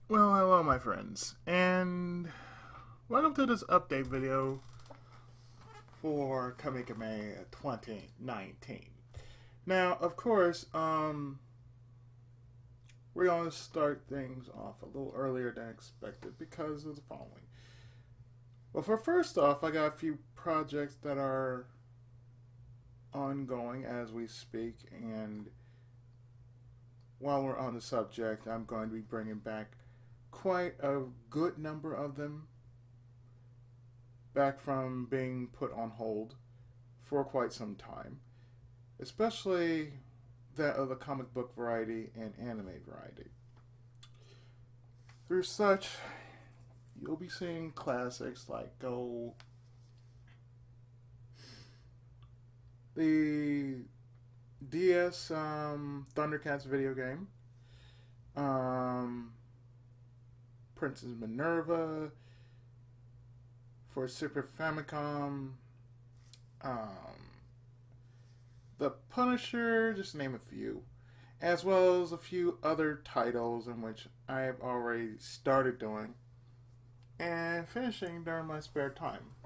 Well, hello my friends, and welcome to this update video for Comicame 2019. Now, of course, we're going to start things off a little earlier than expected because of the following. Well, for first off, I got a few projects that are ongoing as we speak, and while we're on the subject, I'm going to be bringing back quite a good number of them back from being put on hold for quite some time, especially that of the comic book variety and anime variety. Through such, you'll be seeing classics like the DS Thundercats video game, um, Princess Minerva for Super Famicom, um, The Punisher, just to name a few, as well as a few other titles in which I have already started doing and finishing during my spare time.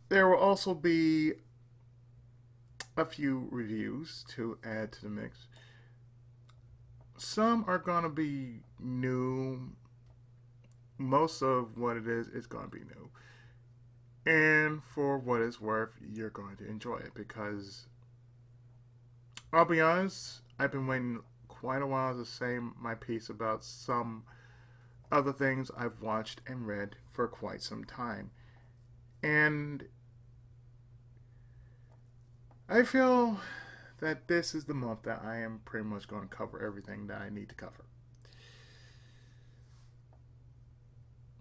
There will also be a few reviews to add to the mix. Some are going to be new. Most of what it is going to be new. And for what it's worth, you're going to enjoy it because I'll be honest, I've been waiting quite a while to say my piece about some other things I've watched and read for quite some time. And I feel that this is the month that I am pretty much going to cover everything that I need to cover.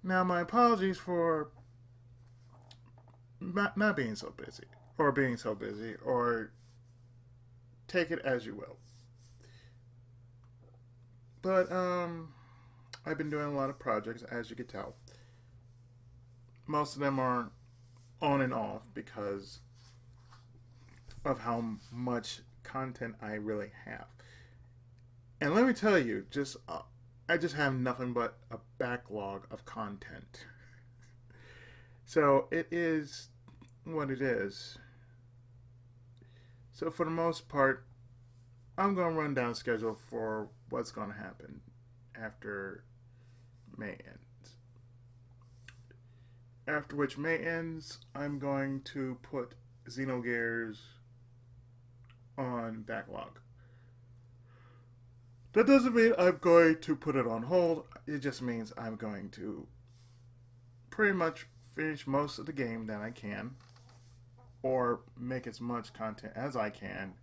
Now, my apologies for not being so busy, or being so busy, or take it as you will. But I've been doing a lot of projects, as you can tell. Most of them are on and off because of how much content I really have. And let me tell you, I just have nothing but a backlog of content. So it is what it is. So for the most part, I'm going to run down a schedule for what's going to happen after May ends. After which May ends, I'm going to put Xenogears on backlog. That doesn't mean I'm going to put it on hold. It just means I'm going to pretty much finish most of the game that I can, or make as much content as I can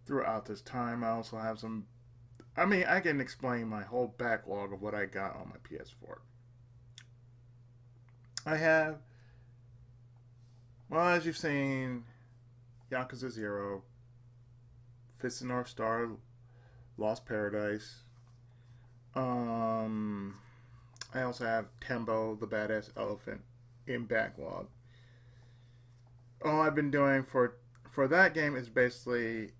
throughout this time. I also have some. I can explain my whole backlog of what I got on my PS4. I have, well, as you've seen, Yakuza 0, Fist of North Star, Lost Paradise. I also have Tembo, the Badass Elephant, in backlog. All I've been doing for that game is basically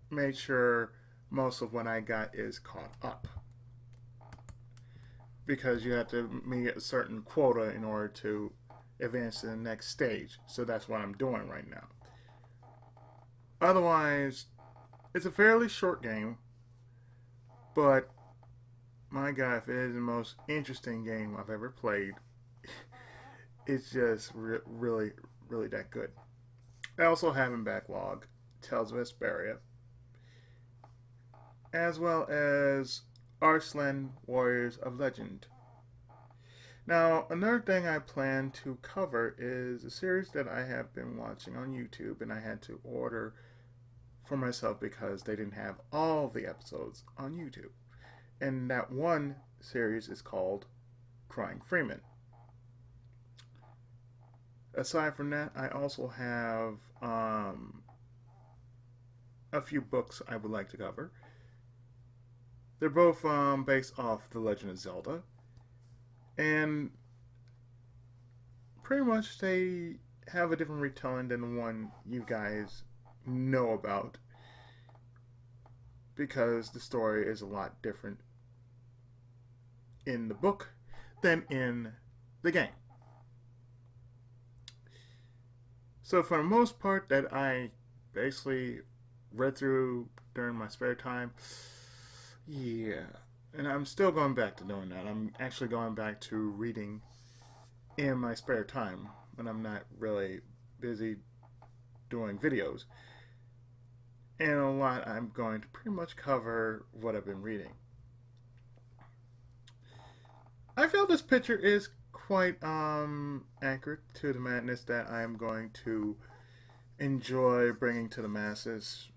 make sure most of what I got is caught up, because you have to meet a certain quota in order to advance to the next stage. So that's what I'm doing right now. Otherwise, it's a fairly short game, but my God, if it is the most interesting game I've ever played, it's just really, really that good. I also have in backlog Tales of Vesperia, as well as Arslan Warriors of Legend. Now, another thing I plan to cover is a series that I have been watching on YouTube, and I had to order for myself because they didn't have all the episodes on YouTube. And that one series is called Crying Freeman. Aside from that, I also have a few books I would like to cover. They're both based off The Legend of Zelda, and pretty much they have a different retelling than the one you guys know about. because the story is a lot different in the book than in the game. So for the most part that I basically read through during my spare time, yeah. And I'm still going back to doing that. I'm actually going back to reading in my spare time when I'm not really busy doing videos. And a lot I'm going to pretty much cover what I've been reading. I feel this picture is quite accurate to the madness that I'm going to enjoy bringing to the masses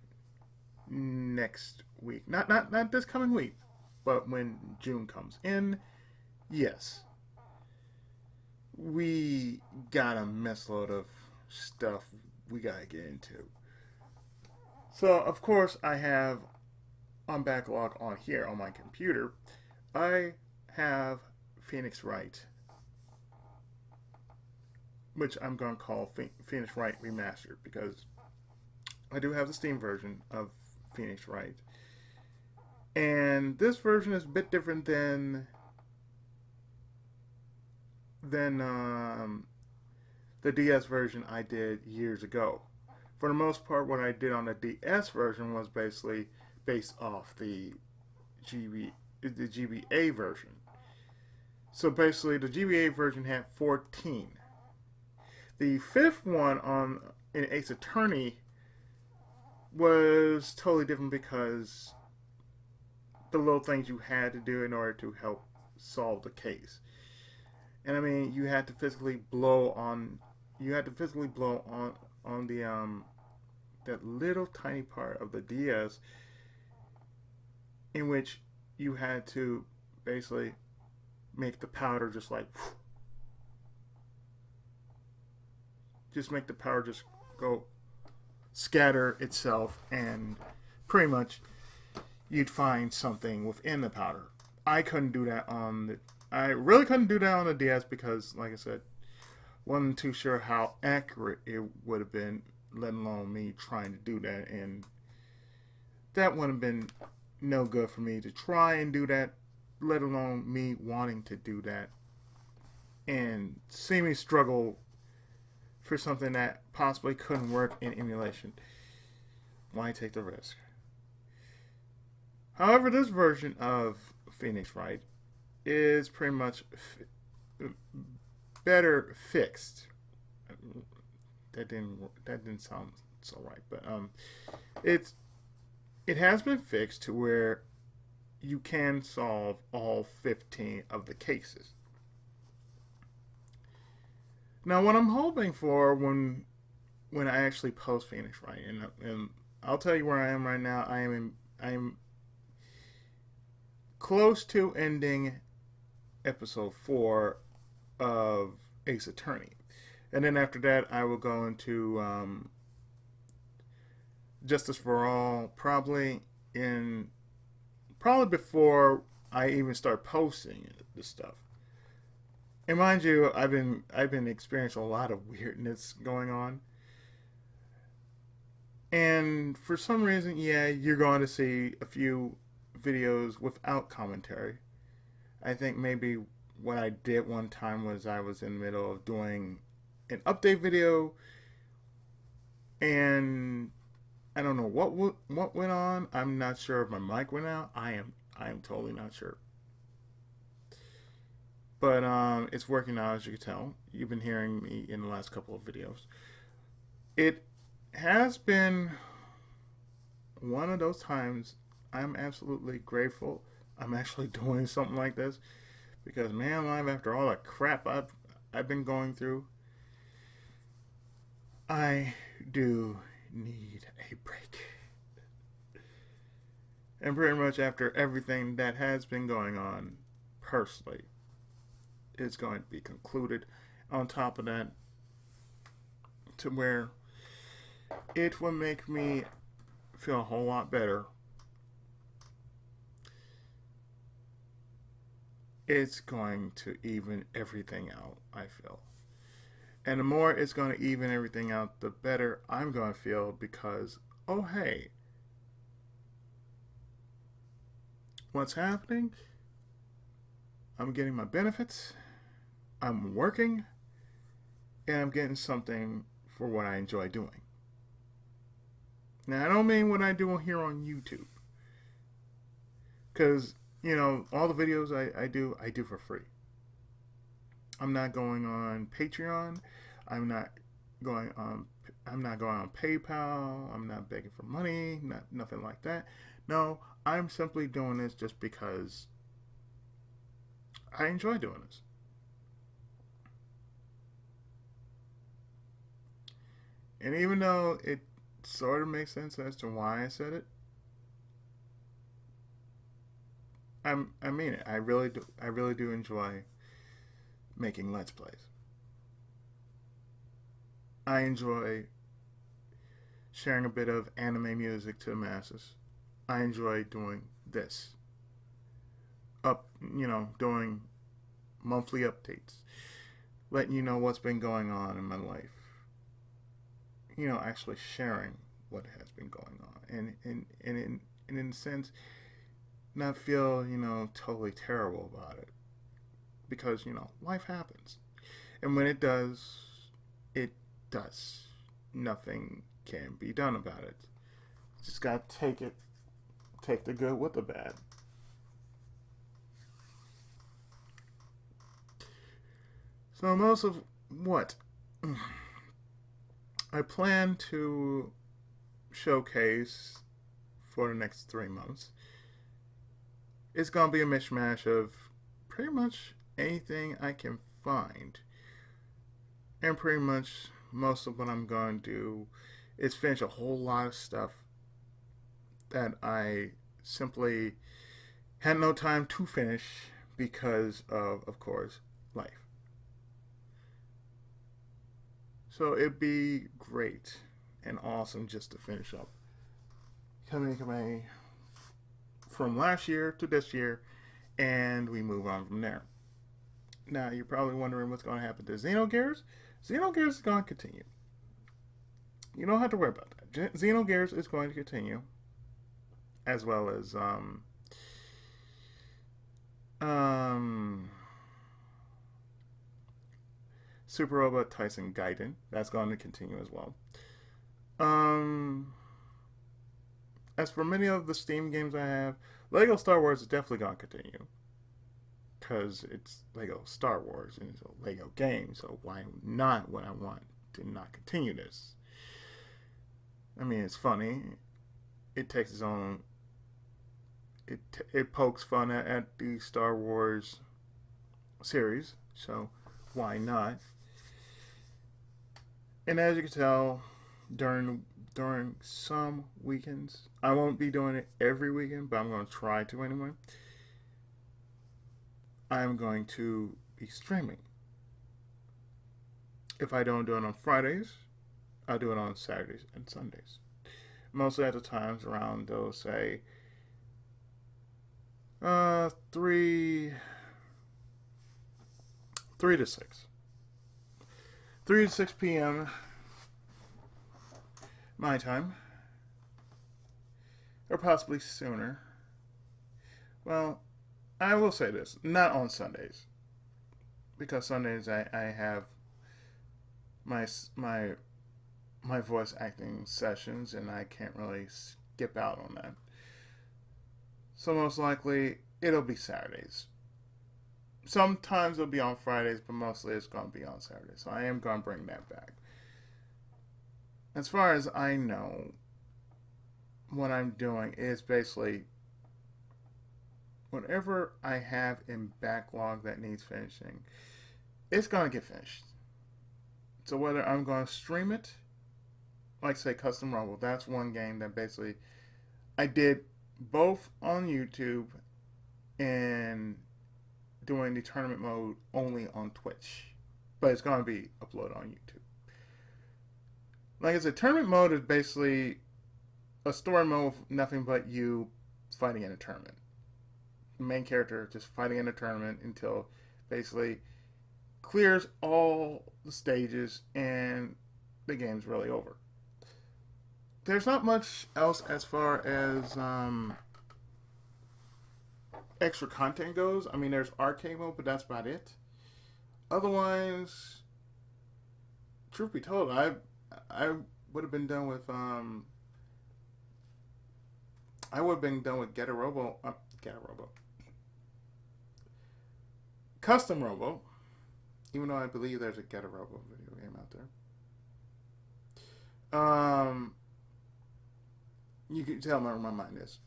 next week. Not this coming week, but when June comes in, yes. We got a messload of stuff we gotta get into. So of course I have on backlog on here on my computer, I have Phoenix Wright, which I'm going to call Phoenix Wright Remastered, because I do have the Steam version of Phoenix Wright. And this version is a bit different than the DS version I did years ago. For the most part, what I did on the DS version was basically based off the GBA version. So basically, the GBA version had 14. The fifth one in Ace Attorney was totally different because the little things you had to do in order to help solve the case. And I mean, you had to physically blow on the that little tiny part of the DS in which you had to basically make the powder just like make the powder just go scatter itself, and pretty much you'd find something within the powder. I couldn't do that I really couldn't do that on the DS because, like I said, wasn't too sure how accurate it would have been, let alone me trying to do that, and that would have been no good for me to try and do that, let alone me wanting to do that and see me struggle for something that possibly couldn't work in emulation. Why take the risk? However, this version of Phoenix Wright is pretty much better fixed. That didn't sound so right, but it has been fixed to where you can solve all 15 of the cases. Now, what I'm hoping for when I actually post Phoenix Wright, and I'll tell you where I am right now. I am close to ending episode 4 of Ace Attorney, and then after that, I will go into Justice for All, probably before I even start posting this stuff. And mind you, I've been experiencing a lot of weirdness going on. And for some reason, yeah, you're going to see a few videos without commentary. I think maybe what I did one time was I was in the middle of doing an update video, and I don't know what went on. I'm not sure if my mic went out. I am totally not sure. But it's working now, as you can tell. You've been hearing me in the last couple of videos. It has been one of those times I'm absolutely grateful I'm actually doing something like this. Because, man alive, after all the crap I've been going through, I do need a break. And pretty much after everything that has been going on personally, it's going to be concluded. On top of that, to where it will make me feel a whole lot better. It's going to even everything out, I feel. And the more it's going to even everything out, the better I'm going to feel, because, oh hey, what's happening. I'm getting my benefits. I'm working. And I'm getting something for what I enjoy doing. Now, I don't mean what I do here on YouTube. Because, all the videos I do for free. I'm not going on Patreon. I'm not going on PayPal. I'm not begging for money. Nothing like that. No, I'm simply doing this just because I enjoy doing this. And even though it sort of makes sense as to why I said it, I mean it. I really do enjoy making Let's Plays. I enjoy sharing a bit of anime music to the masses. I enjoy doing this. Doing monthly updates. Letting you know what's been going on in my life. Actually sharing what has been going on. And in a sense, not feel, totally terrible about it. Because, life happens. And when it does, it does. Nothing can be done about it. Just gotta take the good with the bad. So most of what I plan to showcase for the next 3 months, it's gonna be a mishmash of pretty much anything I can find. And pretty much most of what I'm going to do is finish a whole lot of stuff that I simply had no time to finish because of course, life. So it'd be great and awesome just to finish up Comicame from last year to this year, and we move on from there. Now, you're probably wondering what's going to happen to Xenogears. Xenogears is going to continue. You don't have to worry about that. Xenogears is going to continue, as well as Super Robot Tyson Gaiden. That's going to continue as well. As for many of the Steam games I have, Lego Star Wars is definitely going to continue. Because it's Lego Star Wars and it's a Lego game, so why not would I want to not continue this? I mean, it's funny. It takes its own... It pokes fun at the Star Wars series, so why not? And as you can tell, during some weekends, I won't be doing it every weekend, but I'm going to try to anyway. I'm going to be streaming. If I don't do it on Fridays, I'll do it on Saturdays and Sundays. Mostly at the times around those, say, 3 to 6. 3 to 6 p.m. my time. Or possibly sooner. Well, I will say this, not on Sundays. Because Sundays I have my voice acting sessions and I can't really skip out on that. So most likely it'll be Saturdays. Sometimes it'll be on Fridays, but mostly it's going to be on Saturdays. So I am going to bring that back. As far as I know, what I'm doing is basically whatever I have in backlog that needs finishing, it's going to get finished. So whether I'm going to stream it, like say Custom Rumble, that's one game that basically I did both on YouTube and doing the tournament mode only on Twitch. But it's going to be uploaded on YouTube. Like I said, tournament mode is basically a story mode of nothing but you fighting in a tournament. The main character just fighting in a tournament until basically clears all the stages and the game's really over. There's not much else as far as extra content goes, I mean, there's arcade mode, but that's about it. Otherwise, truth be told, I would have been done with I would have been done with Get a Robo, Custom Robo. Even though I believe there's a Get a Robo video game out there. You can tell where my mind is.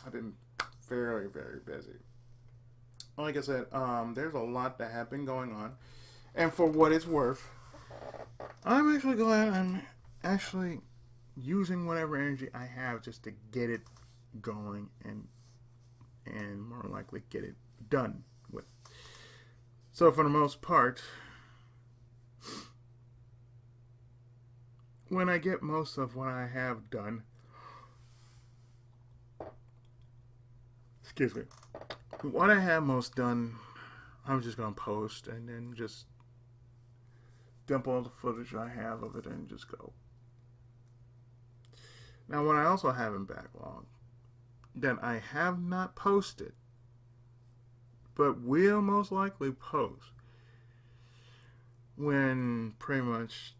I've been very, very busy. Like I said, there's a lot that have been going on, and for what it's worth, I'm actually glad I'm actually using whatever energy I have just to get it going and more likely get it done with. So for the most part, when I get most of what I have done, excuse me, what I have most done, I'm just going to post and then just dump all the footage I have of it and just go. Now, what I also have in backlog that I have not posted, but will most likely post when pretty much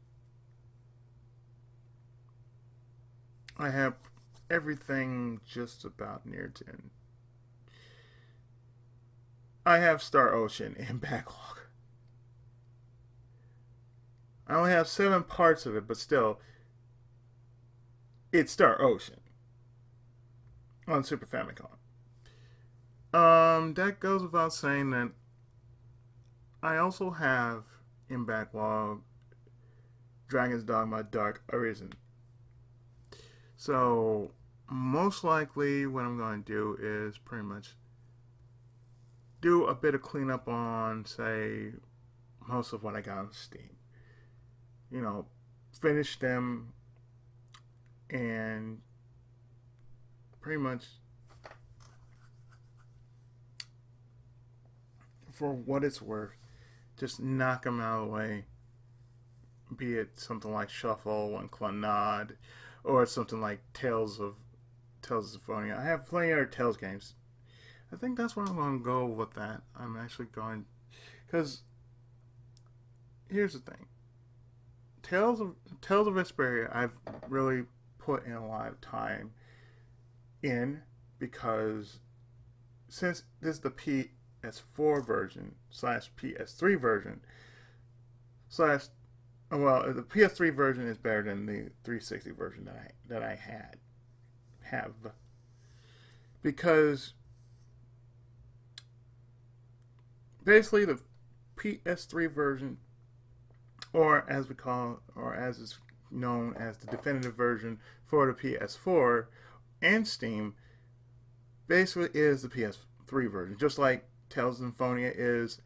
I have everything just about near to end. I have Star Ocean in backlog. I only have 7 parts of it, but still, it's Star Ocean on Super Famicom. That goes without saying that I also have in backlog Dragon's Dogma Dark Arisen. So, most likely what I'm going to do is pretty much do a bit of cleanup on, say, most of what I got on Steam. You know, finish them and pretty much, for what it's worth, just knock them out of the way. Be it something like Shuffle and Clannad, or something like Tales of Symphonia. I have plenty of other Tales games. I think that's where I'm going to go with that. I'm actually going, because here's the thing. Tales of Vesperia, I've really put in a lot of time in, because since this is the PS4 version / PS3 version / well, the PS3 version is better than the 360 version that I have, because basically the PS3 version, or as is known as the definitive version for the PS4 and Steam, basically is the PS3 version. Just like Tales of Symphonia is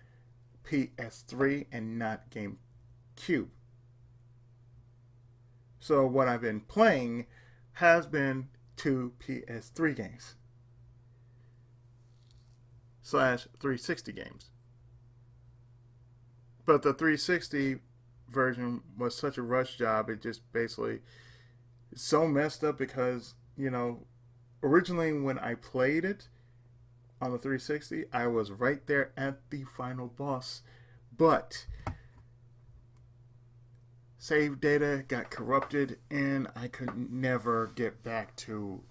PS3 and not GameCube. So what I've been playing has been 2 PS3 games / 360 games. But the 360 version was such a rush job, it just basically is so messed up, because, you know, originally when I played it on the 360, I was right there at the final boss, but save data got corrupted and I could never get back to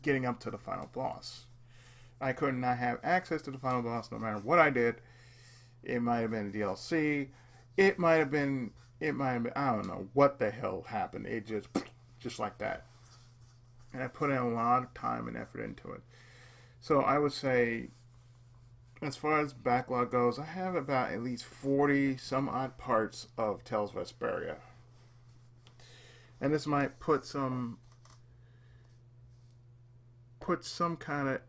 getting up to the final boss. I could not have access to the final boss no matter what I did. It might have been a DLC. It might have been, I don't know what the hell happened. It just like that. And I put in a lot of time and effort into it. So I would say, as far as backlog goes, I have about at least 40 some odd parts of Tales of Vesperia. And this might put some kind of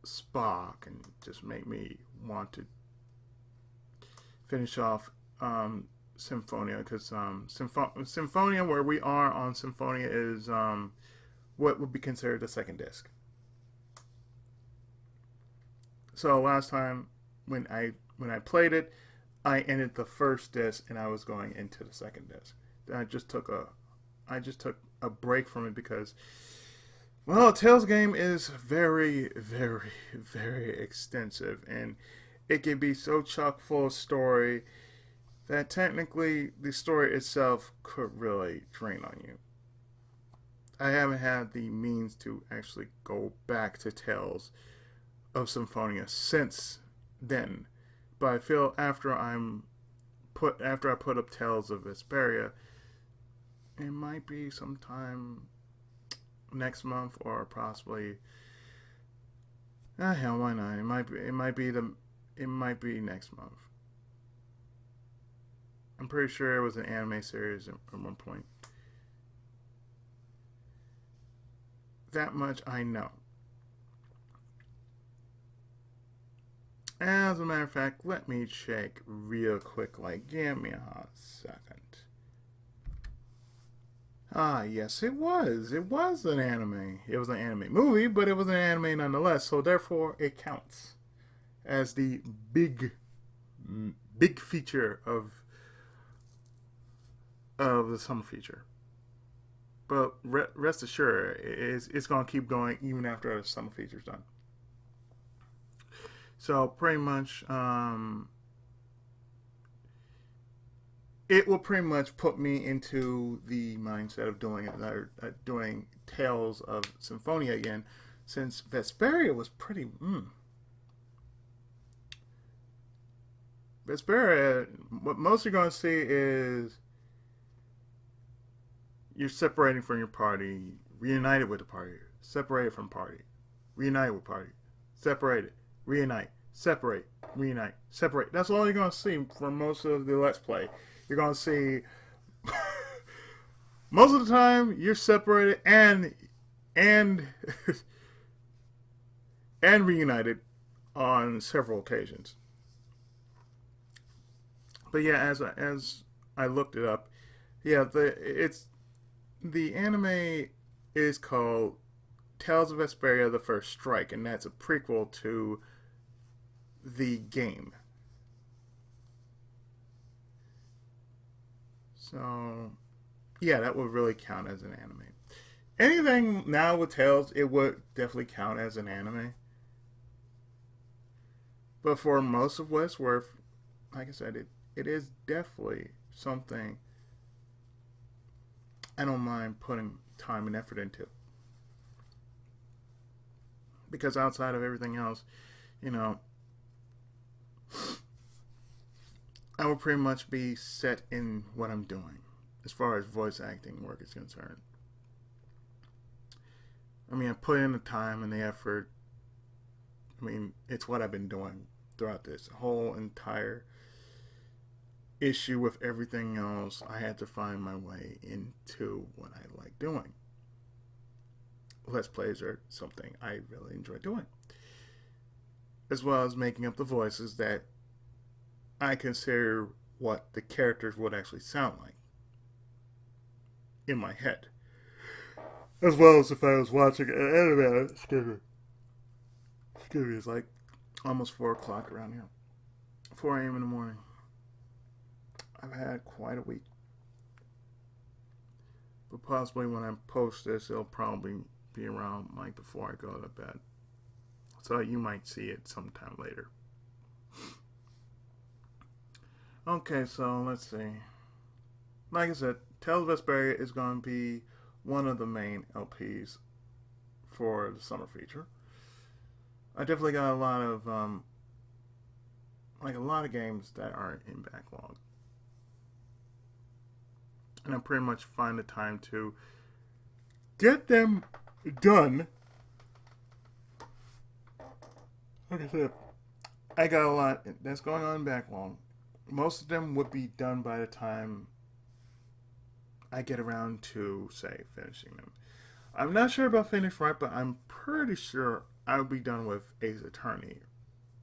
spark and just make me want to finish off Symphonia, because Symphonia, where we are on Symphonia, is what would be considered the second disc. So last time when I played it, I ended the first disc and I was going into the second disc. I just took a break from it because Well, Tales game is very, very, very extensive, and it can be so chock full of story that technically the story itself could really drain on you. I haven't had the means to actually go back to Tales of Symphonia since then, but I feel after I put up Tales of Vesperia, it might be sometime next month or possibly. Ah, hell, why not? It might be next month. I'm pretty sure it was an anime series at one point. That much I know. As a matter of fact, let me check real quick. Like, give me a hot second. Ah, yes, it was. It was an anime. It was an anime movie, but it was an anime nonetheless. So therefore, it counts as the big, big feature of the summer feature. But rest assured, it's going to keep going even after the summer feature's done. So pretty much, it will pretty much put me into the mindset of doing Tales of Symphonia again, since Vesperia was pretty. Vesperia, what most you're going to see is you're separating from your party, reunited with the party, separated from party, reunited with party, separated, reunite, separate, reunite, separate. That's all you're going to see for most of the Let's Play. You're going to see most of the time you're separated and and reunited on several occasions. But yeah, as I looked it up, yeah, the anime is called Tales of Vesperia: The First Strike, and that's a prequel to the game. So, yeah, that would really count as an anime. Anything now with Tales, it would definitely count as an anime. But for most of Westworth, like I said, it is definitely something I don't mind putting time and effort into. Because outside of everything else, you know, I will pretty much be set in what I'm doing as far as voice acting work is concerned. I mean, I put in the time and the effort. I mean, it's what I've been doing throughout this whole entire issue with everything else. I had to find my way into what I like doing. Let's plays are something I really enjoy doing, as well as making up the voices that I consider what the characters would actually sound like in my head, as well as if I was watching an anime. Excuse me, it's like almost 4 o'clock around here, 4 a.m. in the morning. I've had quite a week, but possibly when I post this, it'll probably be around like before I go to bed, so you might see it sometime later. Okay, so let's see. Like I said, Tales of Vesperia is going to be one of the main LPs for the summer feature. I definitely got a lot of games that are in backlog, and I pretty much find the time to get them done. Like I said, I got a lot that's going on in backlog. Most of them would be done by the time I get around to, say, finishing them. I'm not sure about Phoenix Wright, but I'm pretty sure I'll be done with Ace Attorney,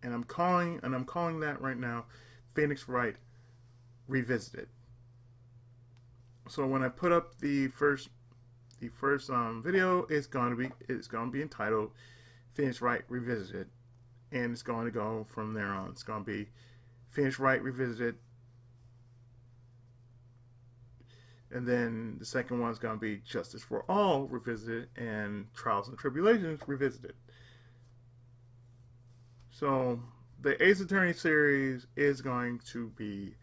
and I'm calling that right now Phoenix Wright Revisited. So when I put up the first video, it's gonna be entitled Phoenix Wright Revisited, and it's going to go from there on. It's going to be Phoenix Wright Revisited And then the second one's going to be Justice for All Revisited and Trials and Tribulations Revisited. So the Ace Attorney series is going to be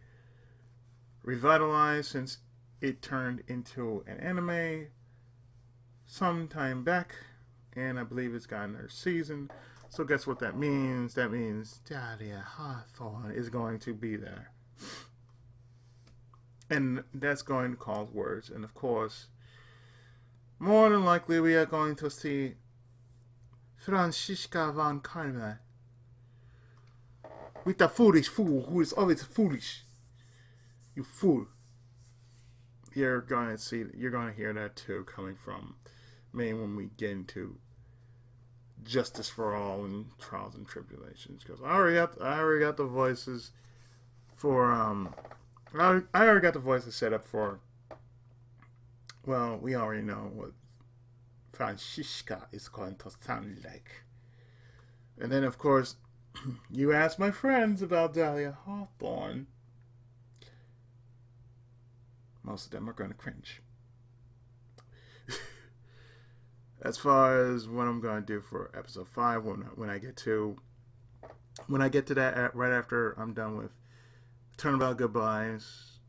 revitalized since it turned into an anime some time back, and I believe it's got another season. So guess what that means? That means Dahlia Hawthorne is going to be there. And that's going to cause words. And of course, more than likely we are going to see Franziska von Karma with the foolish fool who is always foolish. You fool. You're going to hear that too coming from me when we get into Justice for All and Trials and Tribulations, because I already got the voices for I already got the voices set up for. Well, we already know what Franziska is going to sound like, and then of course you ask my friends about Dahlia Hawthorne. Most of them are going to cringe. As far as what I'm going to do for episode 5, when I get to that, right after I'm done with Turnabout Goodbyes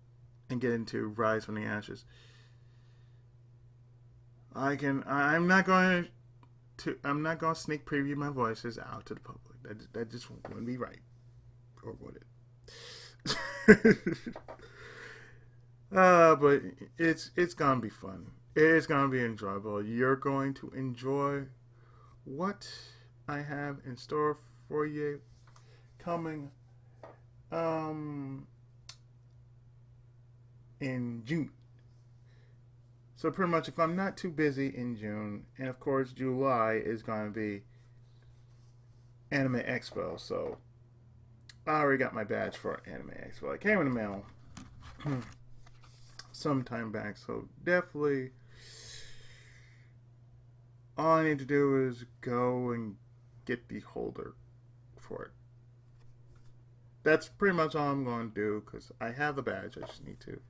and get into Rise from the Ashes, I'm not going to sneak preview my voices out to the public. That just wouldn't be right, or would it? But it's gonna be fun. It's gonna be enjoyable. You're going to enjoy what I have in store for you coming in June. So pretty much, if I'm not too busy in June, and of course July is going to be Anime Expo. So I already got my badge for Anime Expo. It came in the mail some time back. So definitely, all I need to do is go and get the holder for it. That's pretty much all I'm going to do, because I have the badge. I just need to.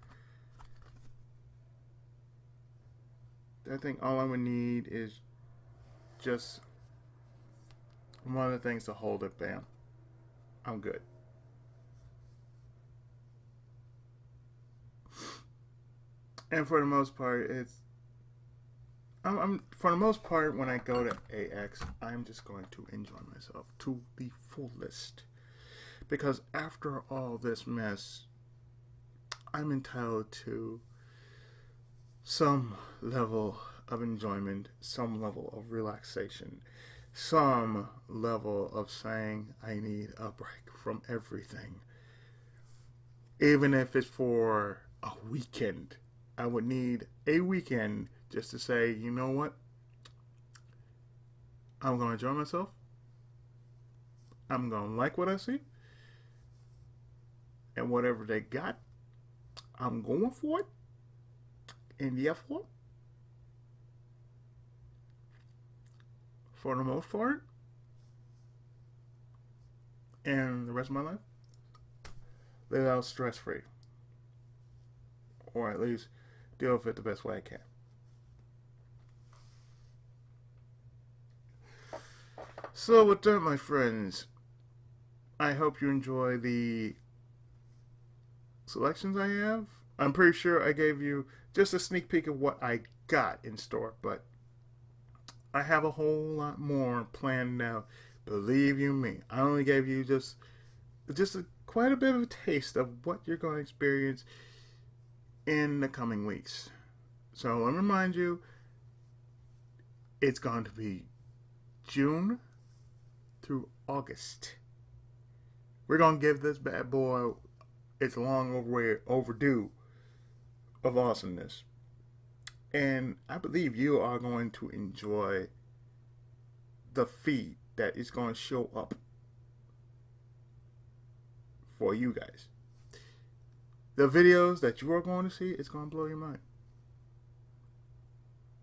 I think all I would need is just one of the things to hold it. Bam. I'm good. And for the most part, for the most part, when I go to AX, I'm just going to enjoy myself to the fullest. Because after all this mess, I'm entitled to some level of enjoyment, some level of relaxation, some level of saying I need a break from everything. Even if it's for a weekend. I would need a weekend just to say, you know what? I'm going to enjoy myself. I'm going to like what I see. And whatever they got, I'm going for it. And therefore, for the most part, and the rest of my life, live out stress-free. Or at least deal with it the best way I can. So with that, my friends, I hope you enjoy the selections I have. I'm pretty sure I gave you just a sneak peek of what I got in store, but I have a whole lot more planned now. Believe you me, I only gave you just quite a bit of a taste of what you're going to experience in the coming weeks. So let me remind you, it's going to be June through August. We're going to give this bad boy its long overdue of awesomeness. And I believe you are going to enjoy the feed that is going to show up for you guys. The videos that you are going to see, it's going to blow your mind.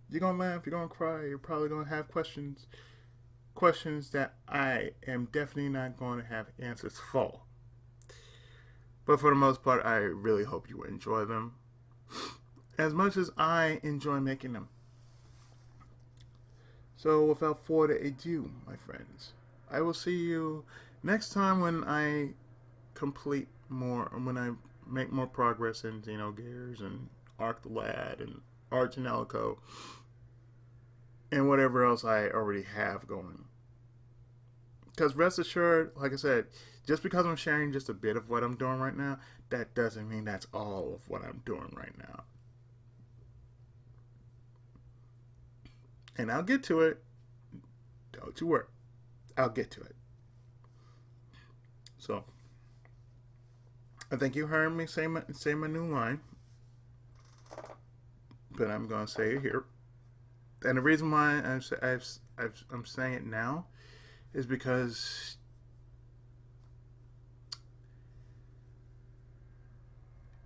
You're going to laugh, you're going to cry, you're probably going to have questions. Questions that I am definitely not going to have answers for. But for the most part, I really hope you enjoy them. as much as I enjoy making them. So without further ado, my friends, I will see you next time when I complete more, when I make more progress in Xenogears and Arc the Lad and Arch and Alico and whatever else I already have going. Because rest assured, like I said, just because I'm sharing just a bit of what I'm doing right now, that doesn't mean that's all of what I'm doing right now. And I'll get to it. Don't you worry. I'll get to it. So, I think you heard me say my new line, but I'm gonna say it here. And the reason why I'm saying it now is because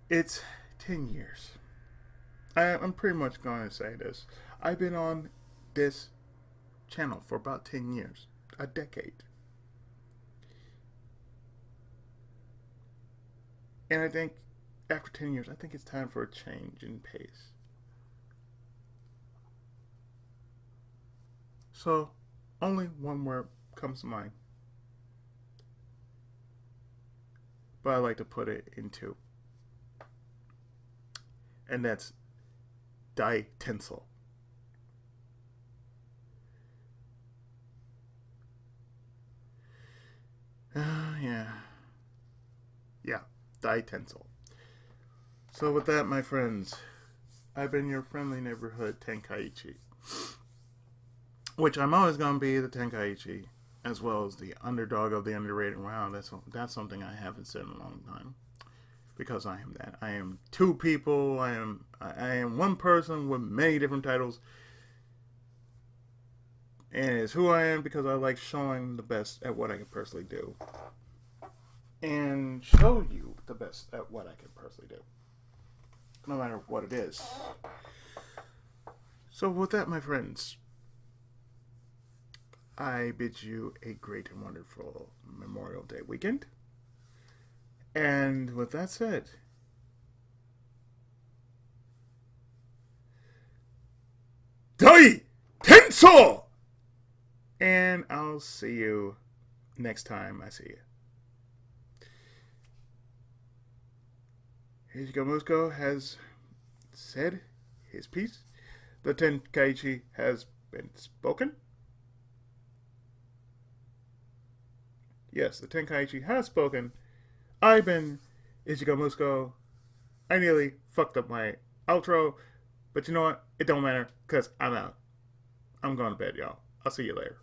it's 10 years. I'm pretty much going to say this. I've been on this channel for about 10 years, a decade. And I think after 10 years, I think it's time for a change in pace. So, only one word comes to mind. But I like to put it in two. And that's DAI TENSOU. Yeah. Yeah, DAI TENSOU. So with that, my friends, I've been your friendly neighborhood Tenkaichi. Which I'm always going to be the Tenkaichi, as well as the underdog of the underrated round. That's something I haven't said in a long time. Because I am that. I am two people. I am one person with many different titles. And it's who I am because I like showing the best at what I can personally do. And show you the best at what I can personally do. No matter what it is. So with that, my friends, I bid you a great and wonderful Memorial Day weekend. And with that said, DAI TENSOU! And I'll see you next time I see you. Ichigo Musko has said his piece. The Tenkaichi has been spoken. Yes, the Tenkaichi has spoken. I've been Ichigo Musko. I nearly fucked up my outro, but you know what? It don't matter, because I'm out. I'm going to bed, y'all. I'll see you later.